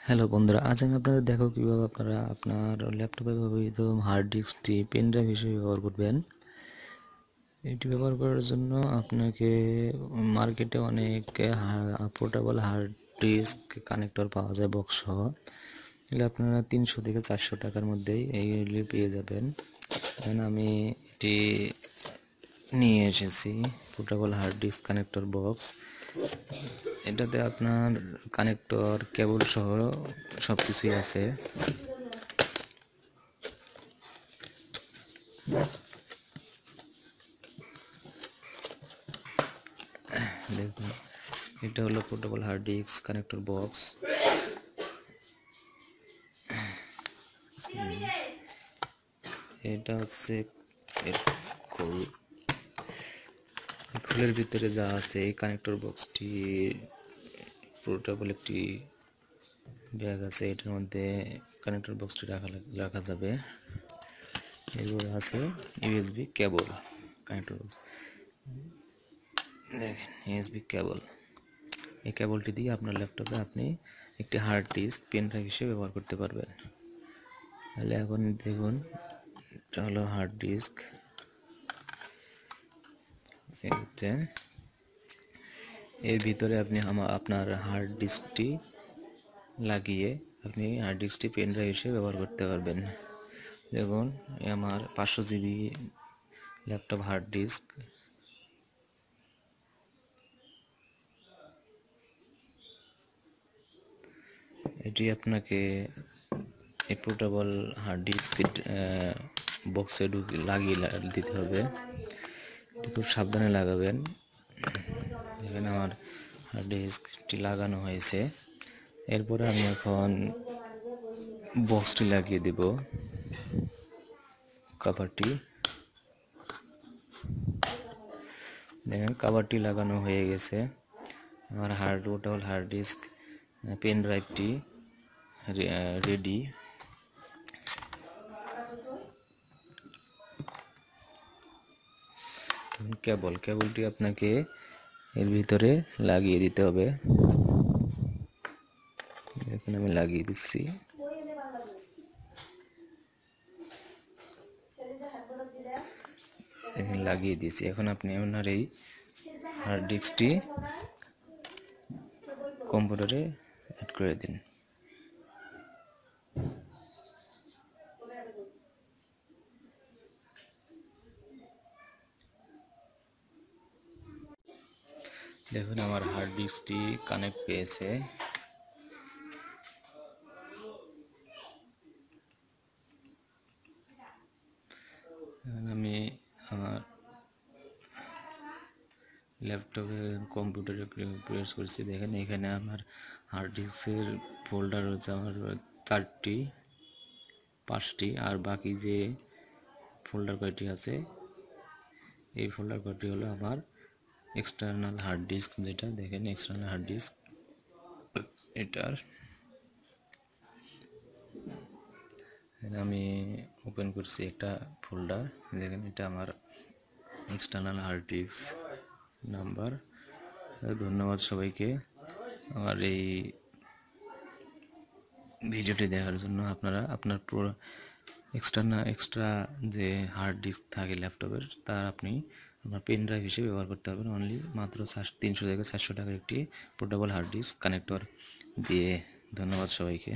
Hello বন্ধুরা, আজ আমি আপনাদের দেখাবো কীভাবে আপনারা আপনার ল্যাপটপে ব্যবহৃত হার্ড ডিস্কটি পেন ড্রাইভ হিসেবে ব্যবহার করবেন। এটি ব্যবহার করার জন্য আপনাকে মার্কেটে অনেক পোর্টেবল হার্ড ডিস্ক কানেক্টর পাওয়া যায় বক্স সহ। এগুলো আপনারা 300 থেকে 400 টাকার মধ্যেই এইগুলি পেয়ে যাবেন। এখানে আমি এটি নিয়ে এসেছি portable hard disk connector box. এটাতে আপনার কানেক্টর কেবল সহ সব কিছুই আছে। দেখুন, এটা হলো portable hard disk connector box. এটা হচ্ছে খোলের ভিতরে যা আছে এই কানেক্টর বক্সটি পোর্টেবল একটি ব্যাগ আছে, এটার মধ্যে কানেক্টর বক্সটি রাখা যাবে। এরপরে আছে ইউএসবি কেবল কানেক্টর বক্স। দেখেন ইউএসবি কেবল, এই কেবলটি দিয়ে আপনার ল্যাপটপে আপনি একটি হার্ড ডিস্ক পেন ড্রাইভ হিসেবে ব্যবহার করতে পারবেন। তাহলে এখন দেখুন, এটা হলো হার্ড ডিস্ক। এর ভিতরে আপনি আপনার হার্ড ডিস্কটি লাগিয়ে আপনি হার্ড ডিস্কটি পেন ড্রাইভ হিসেবে ব্যবহার করতে পারবেন। দেখুন, আমার 500 জিবি ল্যাপটপ হার্ড ডিস্ক। এটি আপনাকে এই পোর্টেবল হার্ড ডিস্ক বক্সে লাগিয়ে দিতে হবে। এটি খুব সাবধানে লাগাবেন। এখানে আমার হার্ড ডিস্কটি লাগানো হয়েছে। এরপরে আমি এখন বক্সটি লাগিয়ে দেব, কভারটি। দেখেন কভারটি লাগানো হয়ে গেছে। আমার পোর্টেবল হার্ড ডিস্ক পেন ড্রাইভটি রেডি। কেবলটি আপনাকে এর ভিতরে লাগিয়ে দিতে হবে। এখন আমি লাগিয়ে দিচ্ছি। এখন লাগিয়ে দিয়েছি। এখন আপনি আপনার এই হার্ড ডিস্কটি কম্পিউটারে অ্যাড করে দিন। দেখুন, আমার হার্ড ডিস্কটি কানেক্ট পেয়েছে। এখন আমি আমার ল্যাপটপে কম্পিউটারে প্রেস করছি। দেখেন এখানে আমার হার্ড ডিস্কের ফোল্ডার হচ্ছে আমার 5টি, আর বাকি যে ফোল্ডার কয়টি আছে এই ফোল্ডার কয়টি হলো আমার এক্সটার্নাল হার্ড ডিস্ক। যেটা দেখেন এক্সটার্নাল হার্ড ডিস্ক, এটার আমি ওপেন করছি একটা ফোল্ডার। দেখেন এটা আমার এক্সটার্নাল হার্ড ডিস্ক নাম্বার। ধন্যবাদ সবাইকে আমার এই ভিডিওটি দেখার জন্য। আপনারা আপনার পুরো এক্সট্রা যে হার্ড ডিস্ক থাকে ল্যাপটপের, তার আপনি আপনার পেন ড্রাইভ হিসেবে ব্যবহার করতে পারবেন অনলি মাত্র 300 থেকে 400 টাকার একটি পোর্টেবল হার্ড ডিস্ক কানেক্টর দিয়ে। ধন্যবাদ সবাইকে।